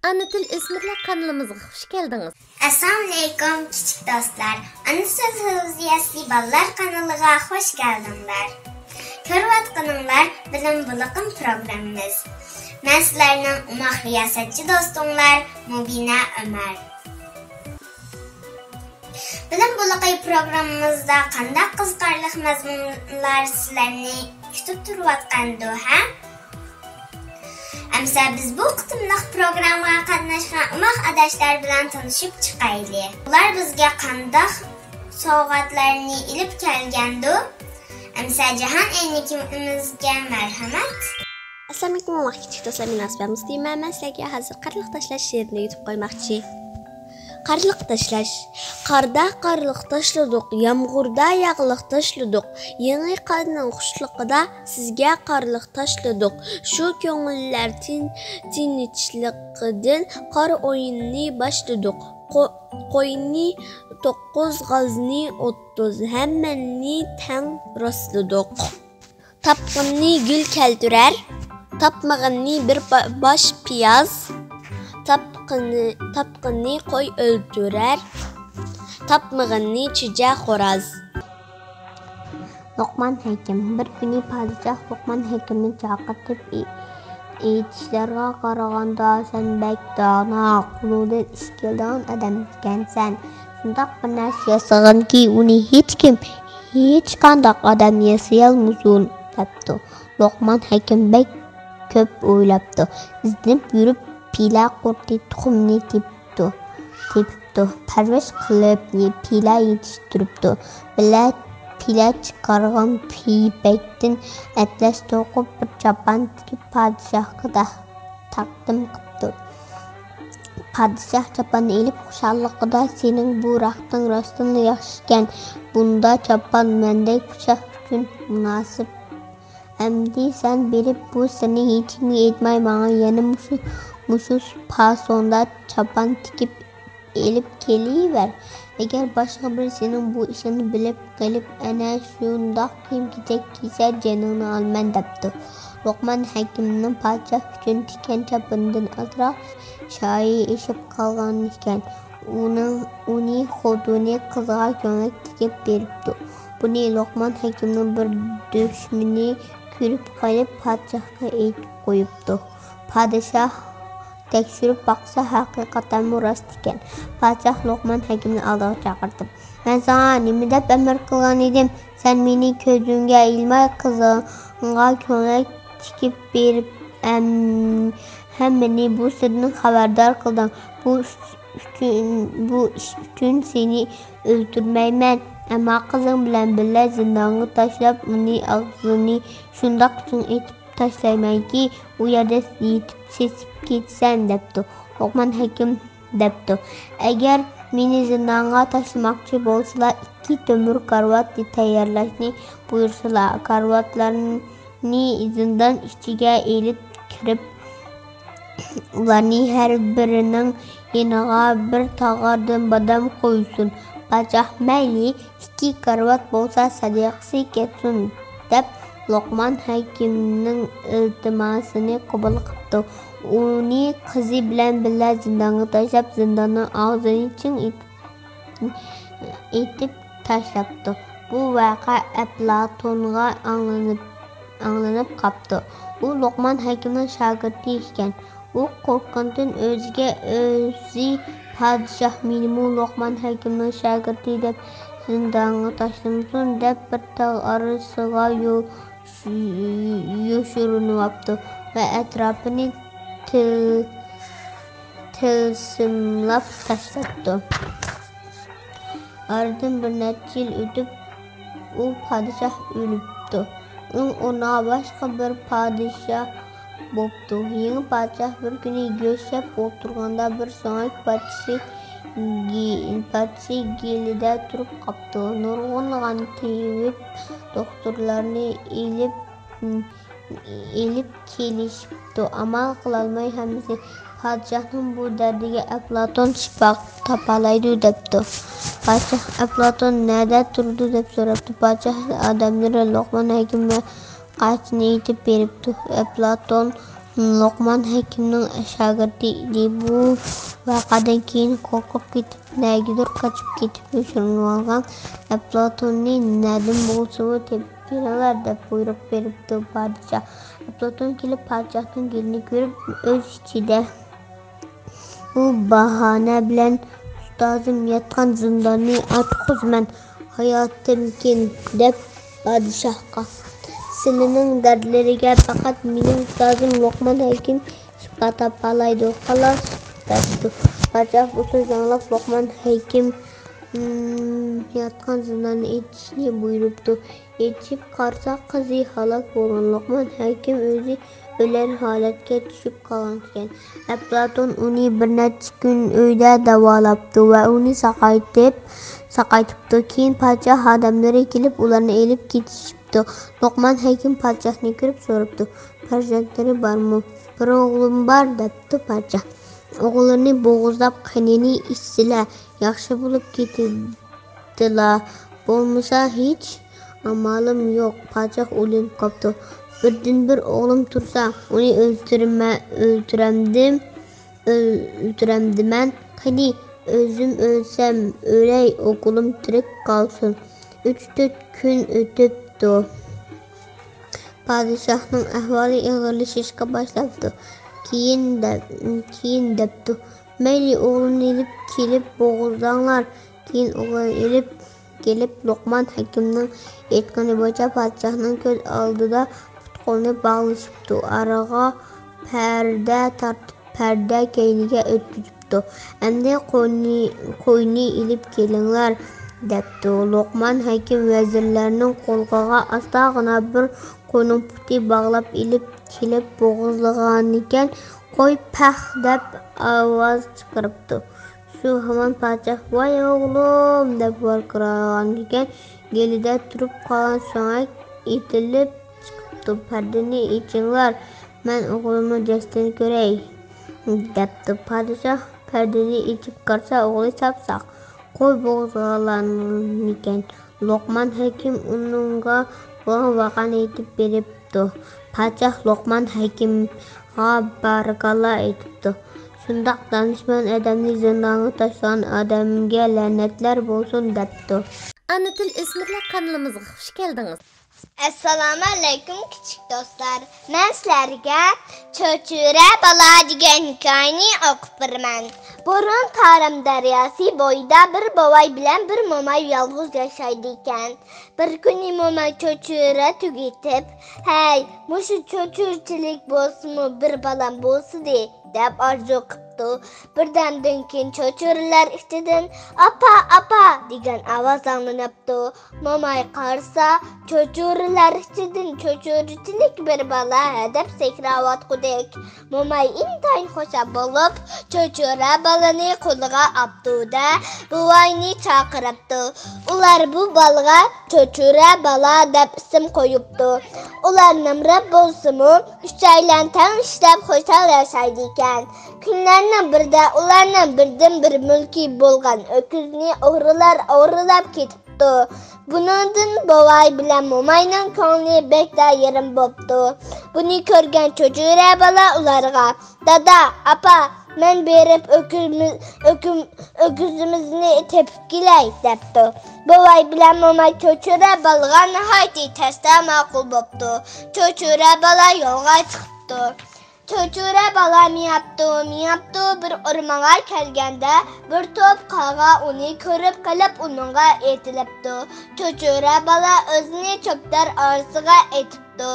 Ana Til O'smirlar kanalımıza hoş geldiniz. Assalomu alaykum küçük dostlar. Ana Söz Hafıziyasi Ballar kanalına hoş geldinler. Ko'rayotganinglar bilim buliqim programmamiz. Men sizlarning umoq riyosatchi do'stinglar Mubina Ömer. Bilim buliqi programmamizda qanday qiziqarli mazmunlar sizlarni kutib turayotgandi ha? Amsa biz bu qitimliq programga qatnashgan umoq adashlar bilan tanishib chiqaylik. Ular bizga qanday sovg'atlarni ilib kelgandi? Amsa jahon enikimizga marhamat. Assalomu alaykum umoq kichik do'stlar, men Asba Muslima. Men sizlarga hozir qarliq tashlash she'rini yutib qo'ymoqchi. Qarliq tashlash. Qarda qarliq tashladik, yomg'irda yog'liq tashladik. Yangi qadning xushliqida sizga qarliq tashladik. Shu ko'ngillar tinchligidan qor o'yinini boshladik. Qo'yni 9, g'azni 30, hammani tang rostladik. Tapqinni gul keltirar, tapmag'inni bir bosh piyoz. Tapqinni qo'y o'ldirar, tapmag'inni chuja xo'roz. Luqman Hakim. Bir kuni podshoh Luqman Hakimni chaqirib aytishlariga qaraganda sen bek dono, qo'lidan ish keladigan odam ekansan. Shundoq bir narsa yasaganki, uni hech qanday odam yasayolmaydi debdi. Luqman Hakim bek ko'p o'ylabdi. Izlanib yurib pila qurti tuxumni tepibdi. Parvash qilib pila yetishtiribdi. Pila chiqargan bekdan atlas to'qib bir chopon tikib podshohga taqdim qilibdi. Podshoh choponni ilib xushalligida sening bu raxting rostdan yaxshi ekan. Bunda chopon menday podshoh uchun munosib. Amdi sen berib bu sirni hech kimga aytmay menga yana mushu fasonda chopon tikib elib kelaver. Agar boshqa bir sening bu ishini bilib qilib ana shundoq kiyim-kechak kiysa joningni olman debdi. Luqman Hakimning podshoh uchun tikkan choponidan ozroq shoyi eshib qolgan ekan. Uni xotini qizga ko'ylak tikib beribdi. Buni Luqman Hakimning bir dushmani ko'rib qolib podshohga aytib qo'yibdi. Podshoh tekshirib baqsa haqiqatan rost ekan. Podshoh Luqman Hakimni oldiga chaqirdi. Men sana nima deb amr qilgan edim? Sen meni ko'zimga ilmay qizingga ko'ylak tikib berib hammani bu sirdan xabardor qilding. Bu ish uchun seni o'ldirmayman. Ammo qizing bilan birga zindonga tashlab uni og'zini shundoq uchun etib tashlaymanki, u yerda yetib sesib ketsan debdi. Luqman Hakim debdi. Agar meni zindonga tashlamoqchi bo'lsalar, 2 temir karvat tayyorlashni buyursalar, karvatlarni zindon ichiga elib kirib, ularning har birining yoniga bir tog'ordan bodom qo'ysin. Podshoh mayli 2 karvat bo'lsa sadiqasi ketsin deb Luqman Hakimning iltimosini qabul qildi. Uni qizi bilan birga zindonga tashlab, zindonning og'zini ching etib tashlabdi. Bu voqea Aflatonga anglanib qoldi. U Luqman Hakimning shogirdi ekan. U qo'rqqandan o'ziga o'zi podshoh menimi Luqman Hakimning shogirdi deb zindonga tashlamasin deb bir tog' orasiga yoshirinibdi va atrofini tilsimlab tashlabdi. Oradan bir necha yil o'tib u podshoh o'libdi. Uning o'rniga boshqa bir podshoh bo'pti. Yangi podshoh bir kuni go'sht yeb o'tirganda bir so'ngak podshoh gelida turib qoldi. Nurg'un tabib doktorlarni elib kelishibdi. Amal qilolmay hammasi podshohning bu dardiga Aflaton shifo topalaydi debdi. Podshoh Aflaton nada turdi deb so'rabdi. Podshoh odamlari Luqman Hakimga qachni aytib beribdi. Aflaton Luqman Hakimning shogirdi edi. Bu voqeadan keyin qo'rqib ketib, nagidir qochib ketib yashirinib olgan Aflotonni nadim bo'lsa-mu tepib kelinglar deb buyruq beribdi podshoh. Aflotun kelib podshohning gelini ko'rib, o'z ichida bu bahona bilan ustozim yotgan zindonni ochqizman, hayotimkin deb podshohga silining dardlariga faqat mening ustozim Luqman Hakim shifa topalaydi, xolos debdi. Podshoh bu so'zni anglab Luqman Hakim yotgan zindonni echishni buyuribdi. Echib qarsa qizi halok bo'lgan. Luqman Hakim o'zi o'lar holatga tushib qolgan ekan. Aflotun uni bir necha kun uyda davolabdi va uni saqaytibdi. Keyin podshoh odamlari kelib ularni elib ketishibdi. Luqman Hakim podshohni ko'rib so'rabdi, farzandlari bormi? Bir o'g'lim bor debdi podshoh. O'g'ilni bo'g'izlab qanini ichsalar yaxshi bo'lib ketadilar, bo'lmasa hech amalim yo'q. Podshoh o'ylanib qoldi. Birdan bir o'g'lim tursa, uni o'ltiramdiman. Qani o'zim o'lsam o'lay, o'g'lim tirik qolsin. 3-4 kun o'tibdi. Podshohning ahvoli og'irlashishga boshlabdi. Keyin debdi, mayli o'g'limni ilib kelib bo'g'izlanglar. Keyin o'g'ilni ilib kelib Luqman Hakimning aytgani bo'yicha podshohning ko'z oldida put-qo'lni bog'lashibdi. Oraga parda tortib, parda keyniga o'tkazibdi. Endi qo'yni ilib kelinglar debdi. Luqman Hakim vazirlarning qo'lg'iga ostagina bir qo'yning puti bog'lab ilib kelib bo'g'izlagan ekan. Qo'y pax deb ovoz chiqaribdi. Shu hamon podshoh voy o'g'lim deb varqiragan ekan. Gelida turib qolgan so'ngak etilib chiqibdi. Pardani yechinglar, men o'g'limni jasdini ko'ray debdi. Podshoh pardani yechib qarasa, o'g'li sap-saq qo'y bo'g'izlagan ekan. Luqman Hakim unga bo'lgan voqeani aytib beribdi. Podshoh Luqman Hakimga barakalloh aytibdi. Shundoq danishmand odamni zindonga tashlagan odamga la'natlar bo'lsin debdi. Ana til o'smirlar kanalimizga xush keldingiz. Assalomu alaykum kichik do'stlar. Men sizlarga Cho'chura bola degan hikoyani o'qib beraman. Burun Tarim daryosi bo'yida bir bovay bilan bir mo'may yolg'iz yashaydi ekan. Bir kuni mo'may cho'chura tugatib, "Hey, mushu cho'churchilik bo'lsinmi, bir balam bo'lsin-de" deb orzu qilibdi. Birdamdan keyin cho'churalar ichidan "Apa, apa" degan ovoz anglanibdi. Mo'may qarasa, cho'churalar ichidan cho'churchilik bir bala deb sakrayotgudek. Mo'may intayin xursand bo'lib, cho'chura balani qo'liga oldi-da, buvayni chaqiribdi. Ular bu balaga Cho'chura bala deb ism qo'yibdi. Ular nimrat bo'lsa-mu, uchaylan tang ishlab xursand yashaydi ekan. Kunlarning birida ularning birdan bir mulki bo'lgan o'kizni o'g'rilab ketibdi. Bundan bovay bilan mo'mayning ko'ngli bekda yerim bo'pti. Buni ko'rgan Cho'chura bala ularga, "Dada, apa, men berib o'kizimizni tepib kelay" debdi. Bovay bilan mo'may Cho'chura balaga nihoyatda tezda ma'qul bo'pti. Cho'chura bala yo'lga chiqibdi. Cho'chura bala miyapti. Bir o'rmonga kelganda bir to'p qarg'a uni ko'rib qolib uningga etilibdi. Cho'chura bala o'zini cho'plar orasiga etibdi.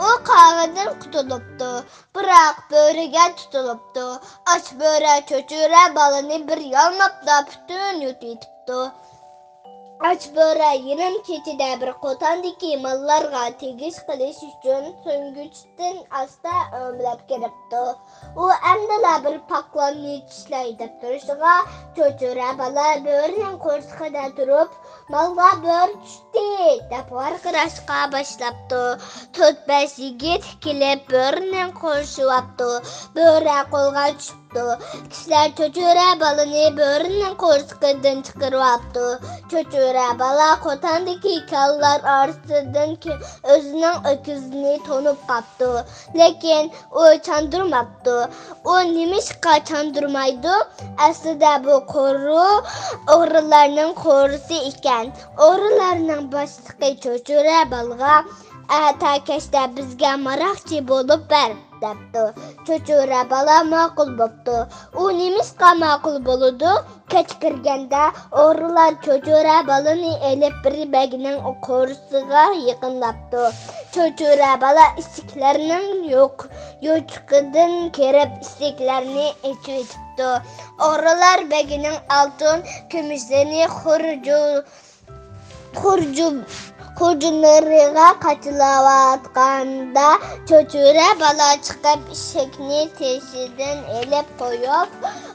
U qarg'adan qutulibdi, biroq bo'riga tutilibdi. Och bo'ri Cho'chura balani bir yalmabda butun yutibdi. Och bo'ri yarim kechida bir qo'tondagi mollarga tegish qilish uchun so'nggichdan asta o'mlab kiribdi. U amdala bir poklonni tishlaydi deb turishiga Cho'chura bala bo'rining qo'rsqida turib, "Molga bo'ri tushdi" deb varqirashga boshlabdi. 4-5 yigit kelib bo'rining qo'rshiwapti. Bo'ri qo'lga tushib yaptı. Kişiler çocuğura balını böğrünün korsukundan çıkarıptı. Çocuğura bala kotandaki kallar arasından ki özünün öküzünü tonup kaptı. Lekin o çandırmaptı. O nimişka çandırmaydı? Aslında bu koru oğrularının korusu iken. Oğrularının başlığı çocuğura balga ta bizga marakçı bolup ver depti. Çocuğura bala maqul boptu. U nimişka maqul boludu? Keç kirgende oğrular çocuğura balını elip bir beginin korusuga yıkınlaptı. Çocuğura bala istiklerinin yoçkıdın kerip istiklerini içitipti. Oğrular beginin altın kümüşlerini Kurcunlarına kaçılavatqanda çocuğura bala çıkıp işekni teşhiden elip koyup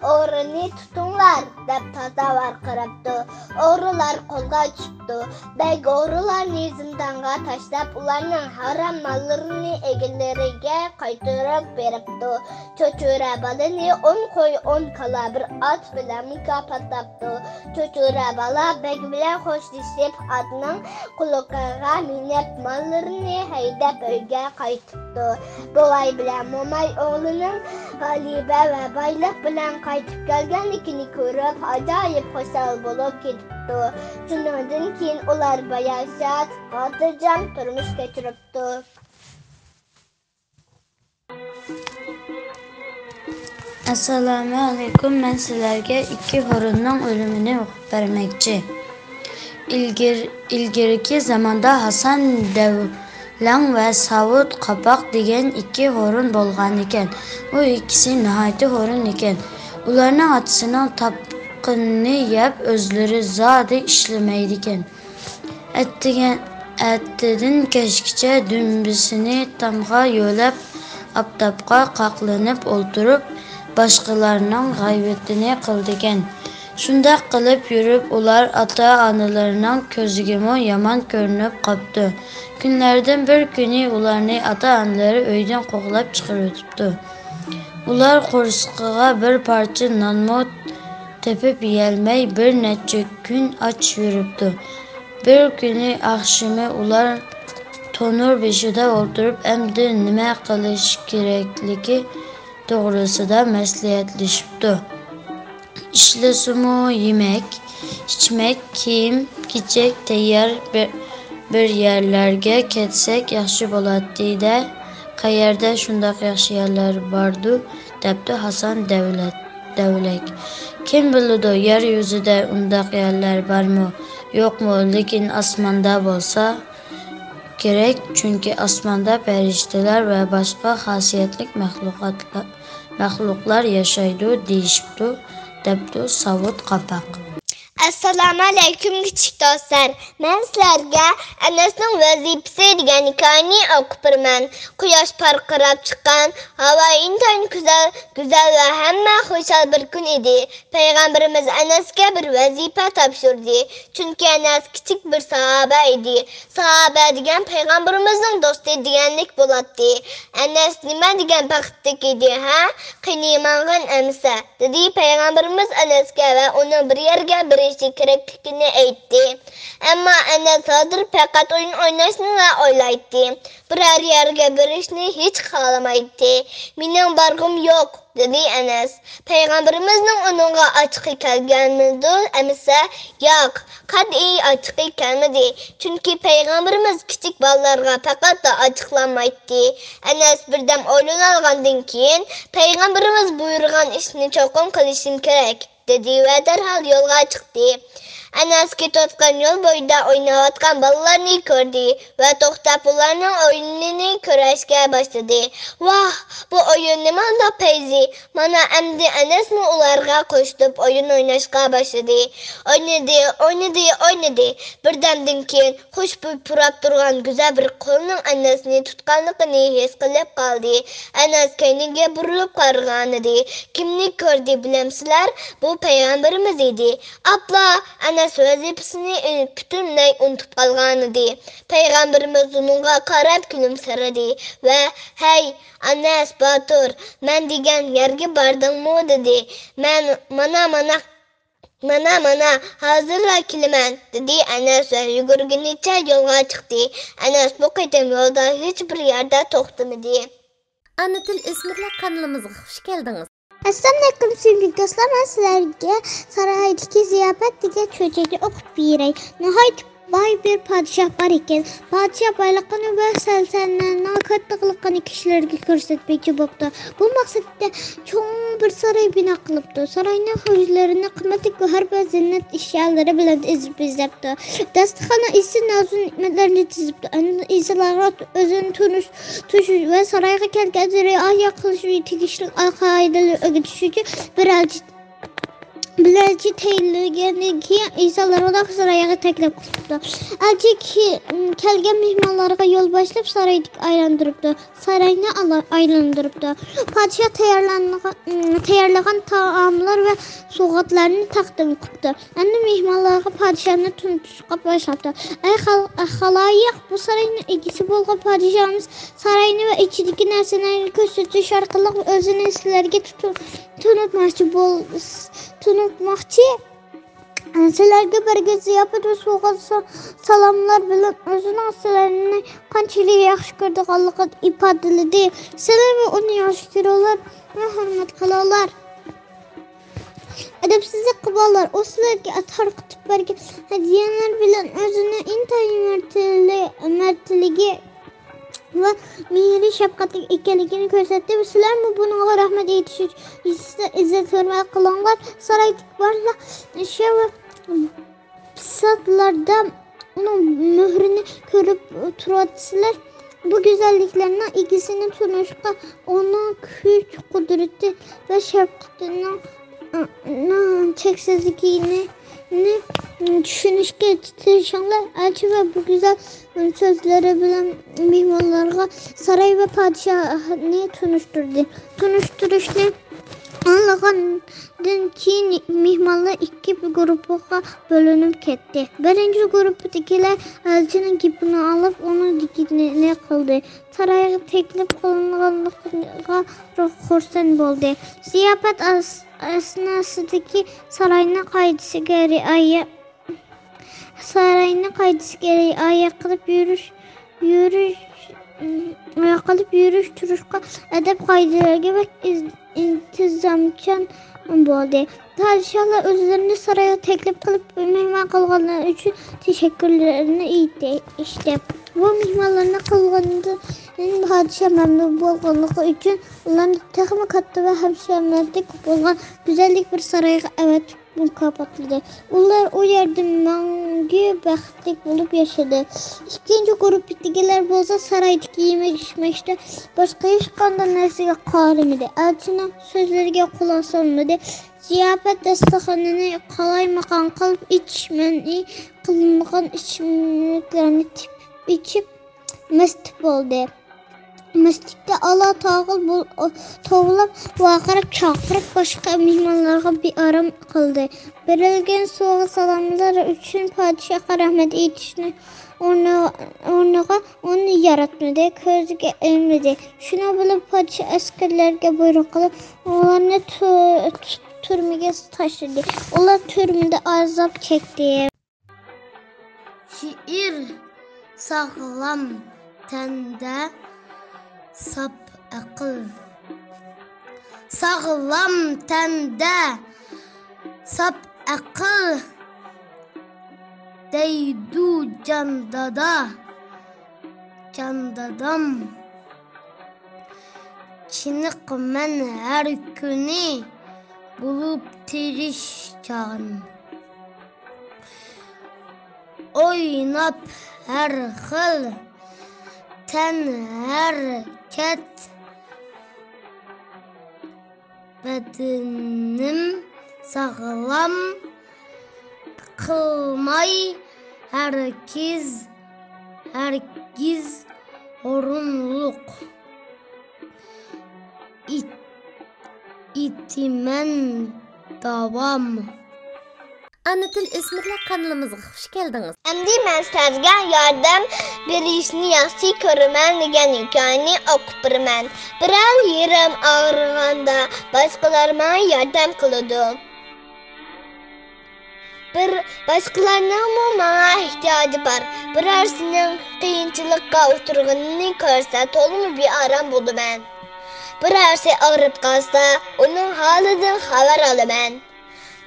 oğrunu tutunlar dep taza varqırıptı. Oğrular kolga çıktı. Beg oğrularını zindanga taşlap ularının haram mallarını egilleriga qaytırıp beripti. Çocuğura balını 10 koy 10 kala bir at bilen mükafatlaptı. Çocuğura bala beg bilen hoşlaşıp adının Kulukaga minep mallarını haydap öyge qaytıptı. Bolay bilen Momay oğlunun galibe ve baylık bilen qaytıp gelgenlikini görüp acayip hoşal bulup ketipti. Şundan keyin ular bayağı saat hatırcan turmuş geçiripti. Assalomu alaykum. Men sizlarga ikki horunning o'limini o'qib bermoqchi. İlgirki zamanda Hasan Devlang ve Savud Qapoq degan ikki horun bo'lgan ekan. U ikkisi nihoyatda horun ekan. Ularning otasining tapqinini yeb o'zlari zodi ishlamaydi ekan. Attidan kechgacha dumbisini tamg'a yo'lab oftobga qaqlanib o'ltirib boshqalarning g'aybatini qildi ekan. Shunday qilib yurib ular ota-onalarining ko'zigami yomon ko'rinib qopti. Kunlardan bir kuni ularni ota-onalari uydan qo'g'lab chiqaribdi. Ular qo'rsqig'a bir parcha nonmo tepib yeyolmay bir necha kun och yuribdi. Bir kuni oqshimi ular tonur beshida o'tirib endi nima qilish kerakligi to'g'risida maslahatlashibdi. İşlasumu yemek, içmek, kiyim, kechak tayyor bir yerlarga ketsak yaxshi bo'ladi-da. Qayerda shunday yaxshi yerlar bordu, debdi Hasan Devlak. Kim biladi, yer yuzida undaq yerlar bormi, yo'qmi, lekin osmonda bo'lsa kerak, chunki osmonda farishtalar va boshqa xosiyatli maxluqlar yashaydi deyishibdi. Debdi Savud Qapoq. Assalomu alaykum kichik do'stlar. Men sizlarga Anasning vazifasi degan hikoyani o'qib beraman. Quyosh parqirab chiqqan, havo intayin go'zal va hamma xushal bir kun edi. Payg'ambarimiz Anasga bir vazifa topshirdi. Chunki Anas kichik bir sahoba edi. Sahoba degan payg'ambarimizning do'sti deganlik bo'ladi. Anas nima degan baxtlik edi, ha? Qiynaymag'in amsa, dedi payg'ambarimiz Anasga va uni bir yerga kerakligini aytdi. Ammo Anas hozir faqat o'yin o'ynashni o'ylaydi. Biror yerga borishni hech xohlamaydi. Mening borg'im yo'q, dedi Anas. Payg'ambarimizning uningga ochiqi kelganmidi? Amsa, yo'q, qat'iy ochiqi kelmadi. Chunki payg'ambarimiz kichik bolalarga faqat ochiqlanmaydi. Anas birdam o'ylangandan keyin payg'ambarimiz buyurgan ishni cho'qim qilishim kerak, dedi ve derhal yo'lga chiqdi. Anas ketayotgan yo'l bo'yida o'ynayotgan bolalarni ko'rdi va to'xtab ularning o'yinini ko'rishga boshladi. Vah, bu o'yin nimanda payzi? Mana endi Anasmi ularga qo'shilib o'yin o'ynashga boshladi. O'ynadi. Birdamdan keyin xushbo'y purab turgan go'zal bir qo'lning Anasni tutganligini his qilib qoldi. Anas keyniga burilib qaragan edi. Kimni ko'rdi bilamsizlar? Bu payg'ambarimiz edi. Abla, Anas Enes vazifasini butunlay unutib qolgan edi. Payg'ambarimiz unga qarab kulimsiradi va "Hey Anas Batur, men degan yerga bordingmi?" dedi. "Men mana hozirla kelaman" dedi Anas va yugurgunicha yo'lga chiqdi. Anas bu qitim yo'lda hech bir yerda to'xtamadi. Ana til o'smirlar kanalimizga xush keldingiz. Assalomu alaykum sevgili do'stlar. Men sizlarga Saraydagi ziyofat degan cho'jani o'qib beray. Nihoyat boy bir podshoh bor ekan. Podshoh boyligini va saltanatni kattaligini kishilarga ko'rsatmoqchi bo'ldi. Bu maqsadda cho'ng bir saroy bino qilibdi. Saroyning hujlarini qimmatli g'ar va ziynat eşyaları bilan bezabdi. Dasturxonda isi nozik ne'matlarni chizibdi. Insonlarga o'zini tutish va saroyga kelgan rioya qilish tegishli qoidalar o'rgatish uchun birinchi tayinlangandan keyin insonlarga saroyga taklif qilibdi. Elchi kelgan mehmonlarga yo'l boshlab saroyni aylantiribdi. Podshoh tayyorlagan taomlar va sovg'atlarni taqdim qilibdi. Endi mehmonlarga podshohni tanitishga boshladi. Ey xaloyiq, bu saroyning egasi bo'lgan podshohimiz saroyni va ichidagi narsalarni ko'rsatish orqali o'zini sizlarga tunutmoqchi. Sizlarga birga ziyofat va sovg'at salomlar bilan o'zining sizlarni qanchalik yaxshi ko'rganligini ifodaladi. Sizlar va uni yaxshi ko'ruvlar va hurmat qilinglar. Adabsizlik qilinglar. U sizlarga ator qilib bergan hadyalar bilan o'zini intayin martaligi va mehri shafqatli ekanligini ko'rsatdi. Sizlarmi bunga rahmat aytish uchun izzat hurmat qilinglar. Saroydagi barliq ishya va bisotlarda uning muhrini ko'rib turasizlar. Bu go'zalliklarning egisini tunishga, uning kuch qudrati va shafqatining cheksizligini tushunishga tirishinglar. Elchi va bu go'zal so'zlari bilan mehmonlarga saroy va podshohni tunishtirishni anlagandan keyin mehmonlar ikki guruhga bo'linib ketdi. Birinchi guruhdagilar elchining gapini olib, uning digini qildi. Saroyga taklif qilinganiga xursand bo'ldi. Ziyofat asnosidagi saroyning qoidasiga rioya qilib yurish turishga, adab qoidalariga va intizomchan bo'ldi. Podshohlar o'zlarini saroyga taklif qilib mehmon qilganlari uchun tashakkurlarini aytishdi. Bu mehmonlarni qilganidan podshoh mamnun bo'lganligi uchun ularni texmi katta va hamshamlarga bo'lgan go'zallik bir saroyga avatib mukofotladi. Ular u yerda mangu baxtli bo'lib yashadi. Ikkinchi guruhdagilar bo'lsa saroydagi yemak-ichmakda boshqa hech qanday narsaga qorimadi. Elchining so'zlariga quloq solmadi. Ziyofat dasturxonini qalaymaqon qilib ichmani qilingan ichimliklarni ichib mast bo'ldi. Masjidda Allah tovlab vaqirib chaqirib boshqa mehmonlarga beorom qildi. Berilgan sovg'a salomlar uchun podshohga rahmat aytishni o'rniga uni yaratmadi, ko'ziga ilmadi. Shuni bilib podshoh askarlarga buyruq qilib, ularni turmaga tashladi. Ular turmada azob chekdi. Şiir sağlam tende sap akıl. Sağlam tende sap akıl deydu candadam. Çiniqmen her günü bulup tirişcan. Oynap her xil tenhareket bedenim sağlam kılmay hergiz orunluk itimen davam. Ana til Esmirler kanalımızga hoş geldiniz. Endi men sizlarga yordam berishni yaxshi ko'raman degan hikoyani o'qib beraman. Biror yerim og'riganda boshqalar menga yordam qiladi. Boshqalarning menga ehtiyoji bor. Birorsining qiyinchilikka uchraganini ko'rsa, to'liq bir orom bo'laman. Birorsi og'rib qolsa, uning holidan xabar olaman.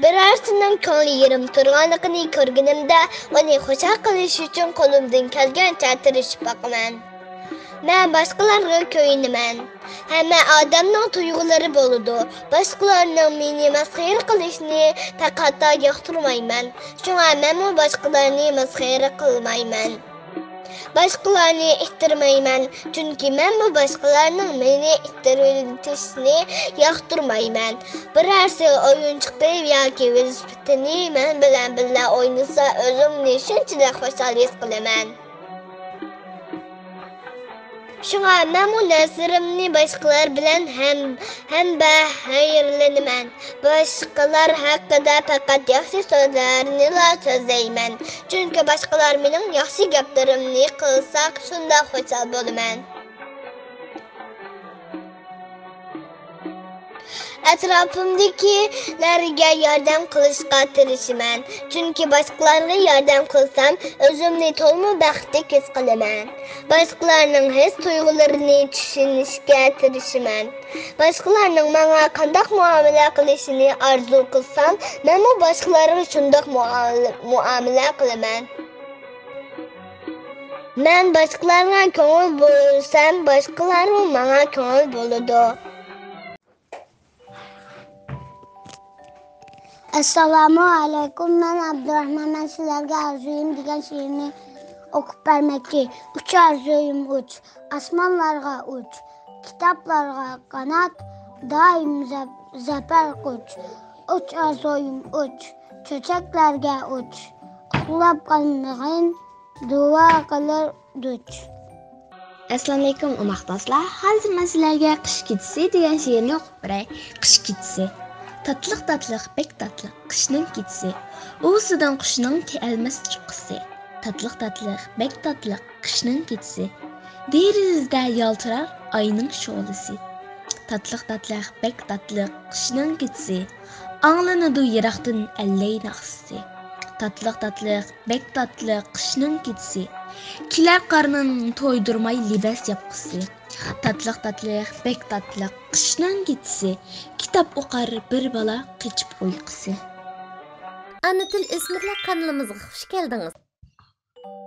Birorsining ko'ngli yerim turganligini ko'rganimda, uni xushal qilish uchun qo'limdan kelgancha tirishib boqaman. Men boshqalarga ko'yinaman. Hamma odamning tuyg'ulari bo'ladi. Boshqalarning meni masxara qilishni taqatda yoqtirmayman. Shunga men boshqalarni masxara qilmayman. Başqalarını ihtirmayman, çünki men bu başqalarning meni ihtirishini yoqtirmayman. Birorsi o'yinchiqni yoki velosipedni men bilan birga o'ynasa, o'zimni shunchalik xushal his qilaman. Shunga men bu nazarimni boshqalar bilan ham xayrlanaman. Boshqalar haqida faqat yaxshi so'zlarni so'zlayman. Chunki boshqalar mening yaxshi gaplarimni qilsa, shunda xushal bo'laman. Atrofimdagilarga yordam qilishga tirishaman. Chunki boshqalarga yordam qilsam, o'zimni to'liq baxtli his qilaman. Boshqalarning his tuyg'ularini tushunishga tirishaman. Boshqalarning menga qanday muomala qilishini orzu qilsam, men boshqalarga shunday muomala qilaman. Men boshqalarga ko'ngil bo'lsam, boshqalar menga ko'ngil bo'ladi. Assalomu alaykum. Men Abdurahmon. Men sizlarga Arzuyim degan she'rni o'qib bermoqchi. Uch arzuyim uch, osmonlarga uch, kitoblarga qanot, doim zafar quch. Uch arzuyim uch, cho'chaklarga uch, uxlab qolmag'in, duo qilar duch. Assalomu alaykum o'rtoqlar. Hozir men sizlarga qish kechasi degan she'rni o'qib beray. Qish kechasi. Tatliq bek tatliq qishning kechasi. O'zidan qushning kelmas chiqqisi. Tatliq bek tatliq qishning kechasi. Derizda yaltirar ayning sho'lisi. Tatliq bek tatliq qishning kechasi. Anglanadi yiroqdan allay naqsi. Tatliq bek tatliq qishning kechasi. Kilar qarnin to'ydirmay libas yapqisi. Tatliq bek tatliq qishning kechasi. Kitap o'qar bir bala qechib uyqusi. Ana til Esmirler kanalımızga hoş geldiniz.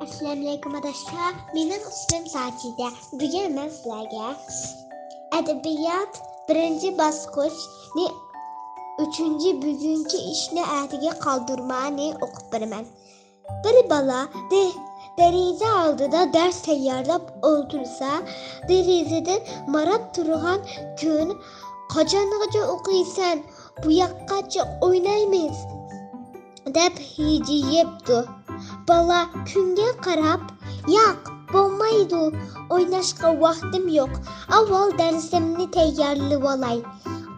Assalomu alaykum arkadaşlar. Mening ismim Sajida. Bugun men sizlarga adabiyot birinchi bosqichni 3-bugungi ishni atiga qoldirmani o'qib beraman. Bir bala deriza oldida dars tayyorlab o'tirsa, derizadan marab turgan kun qachongacha o'qiysan? Bu yoqqacha o'ynaymiz deb hijiyibdi. Bala kunga qarab, yo'q, bo'lmaydi, o'ynashga vaqtim yo'q. Avval darsimni tayyorlab olay,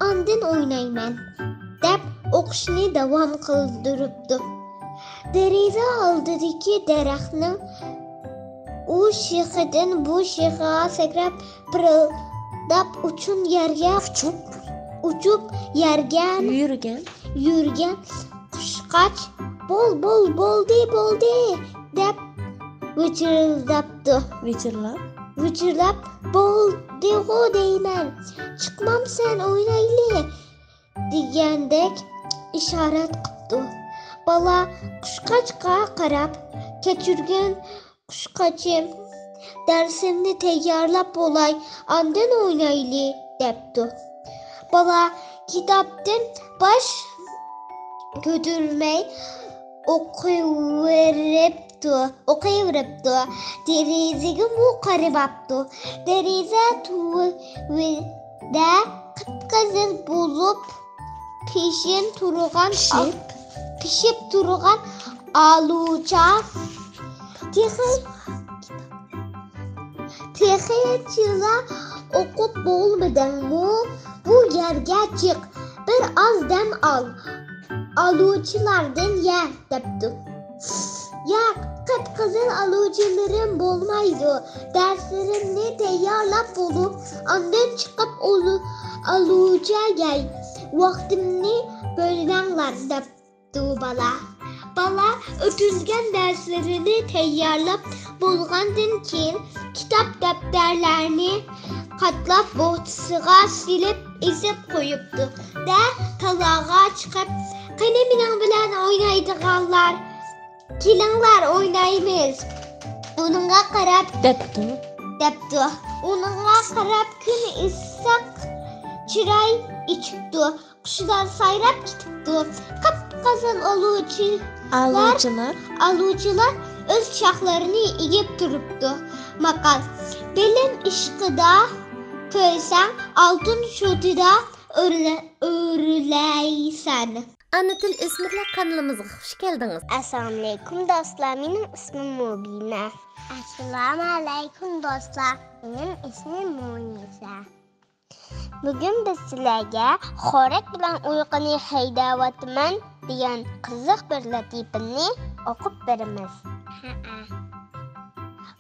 ondan o'ynayman deb o'qishni davom qildiribdi. Deriza oldidagi daraxtning u shixidan bu shixiga sakrab pirildab uchib yurgan qushqach bo'ldi deb vichirlab bo'ldi-ku deyman, chiqmamsan o'ynayli degandek ishorat qildi. Bala qushqachga qarab, kechirgan qushqachim, darsimni tayyorlab bo'lay, ondan o'ynayli debdi. Bala kitobdan bosh ko'tarmay o'qiyveribdi. Derazaga qarabdi. Deraza tuvida qip-qizil bo'lib pishib turgan oluvcha texnichila o'qib bo'lmadingmi? Bu yerga chiq, bir oz dam ol. aluvchilardan ye debdi. Yo'q, qip-qizil aluvchilarim bo'lmaydi. Darslarimni tayyorlab bo'lib, ondan chiqib aluvchagay. Vaqtimni bo'linglar debdi bola. Bola o'tilgan darslarini tayyorlab bo'lgandan keyin kitob daftarlarni qatlab bo'tisiga silib ezib qo'yibdi. Da taloga chiqib, "Qani mening bilan o'ynaydiganlar, kelinglar o'ynaymiz." Uningga qarab debdi. Uningga qarab kun issiq chiroy ichibdi. Qushlar sayrab ketibdi. Qip-qizil aluvchilar o'z shoxlarini egib turibdi. Maqal: "Bilim ishqida ko'rsang, oltin sho'tida o'rilaysan." Ana til Esmirlar kanalımıza hoş geldiniz. Assalomu alaykum do'stlar, mening ismim Mubina. Assalomu alaykum do'stlar, mening ismim Munisa. Bugun biz sizlarga "Xo'rak bilan uyquni haydayapman" degan qiziq bir latifani o'qib beramiz.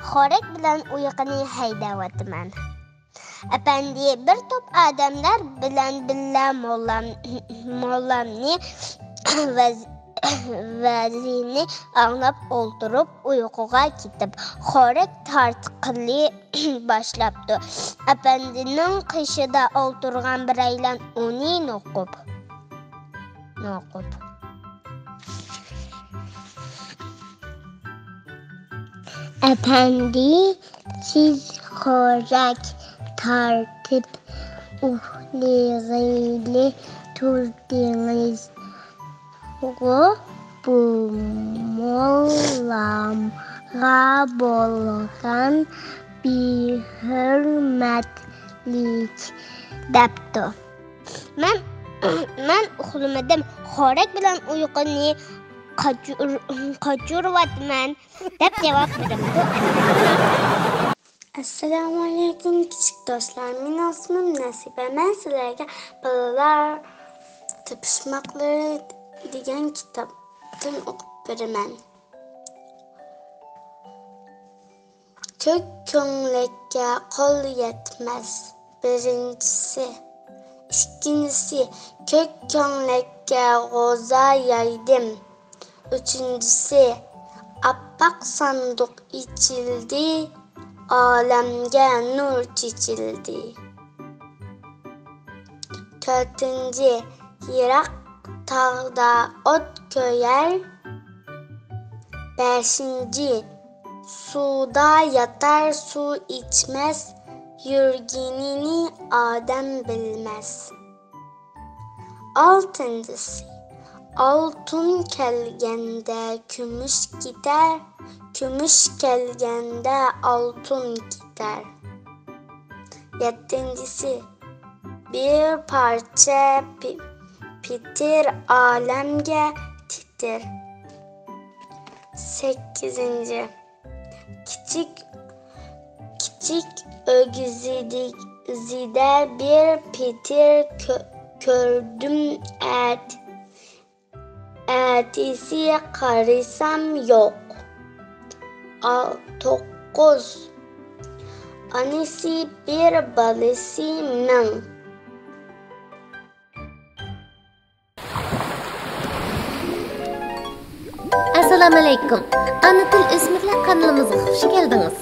Xo'rak bilan uyquni haydayapman. Efendi, bir top adamlar bilan billa mollamni vazini anglab o'ltirib uyquga ketib, xo'rak tartqili boshlabdi. Efendining qishida o'ltirgan biraylan uni noqub. Efendi, siz xo'rak tartib uxlayli turdingiz. Bu mollamga bo'lgan behurmatlik debdi. Men uxlamadim. Xo'rak bilan uyquni qochiryapman deb javob berdim. Assalomu alaykum kichik do'stlar. Mening ismim Nasiba. Men sizlarga bolalar tepishmoqlari degan kitobdan o'qib beraman. Ko'k ko'ngilga qo'l yetmas. Birinchisi. Ikkinchisi, ko'k ko'ngilga g'o'za yaydim. Uchinchisi, appak sanduq ichildi. Olamga nur chechildi. To'rtinchi, yiroq tog'da o't ko'yar. Beshinchi, suvda yotar suv ichmas. Yurginini odam bilmas. Oltinchisi, oltin kelganda kumush ketar. Kumush kelganda oltin ketar. Yettinchisi, bir parcha pitir olamga titir. Sakkizinchi, kichik o'g'izida bir pitir ko'rdim atisi qarasam yo'q. 9. Anisi bir balisi ming. Assalomu alaykum. Ana til Esmirlar kanalımıza hoş geldiniz.